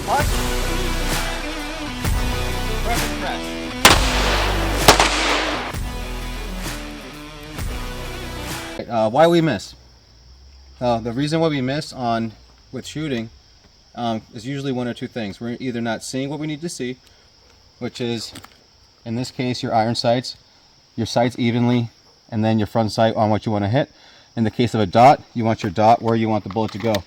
Punch. Perfect press. Why we miss? The reason why we miss with shooting is usually one or two things. We're either not seeing what we need to see, which is, in this case, your iron sights, your sights evenly, and then your front sight on what you want to hit. In the case of a dot, you want your dot where you want the bullet to go.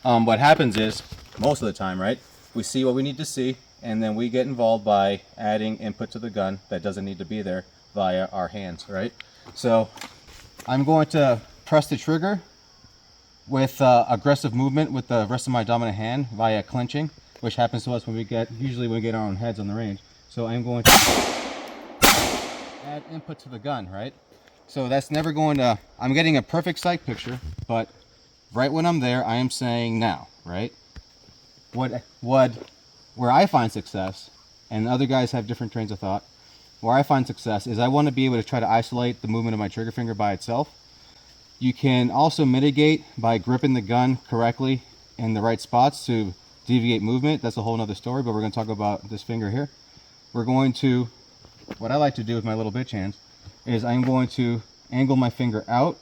What happens is, most of the time, right, we see what we need to see, and then we get involved by adding input to the gun that doesn't need to be there via our hands, right? So I'm going to press the trigger with aggressive movement with the rest of my dominant hand via clenching, which happens to us usually when we get our own heads on the range. So I'm going to add input to the gun, right? So that's never going to, I'm getting a perfect sight picture, but right when I'm there, I am saying now, right? Where I find success, and other guys have different trains of thought, where I find success is I want to be able to try to isolate the movement of my trigger finger by itself. You can also mitigate by gripping the gun correctly in the right spots to deviate movement. That's a whole nother story, but we're going to talk about this finger here. We're going to, what I like to do with my little bitch hands is I'm going to angle my finger out.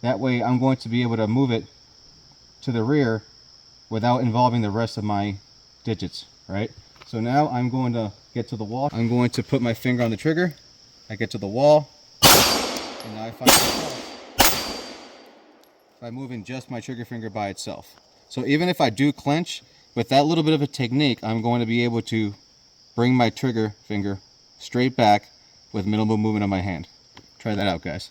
That way I'm going to be able to move it to the rear without involving the rest of my digits, right? So now I'm going to get to the wall. I'm going to put my finger on the trigger. I get to the wall, and now I find myself by moving just my trigger finger by itself. So even if I do clench, with that little bit of a technique, I'm going to be able to bring my trigger finger straight back with minimal movement on my hand. Try that out, guys.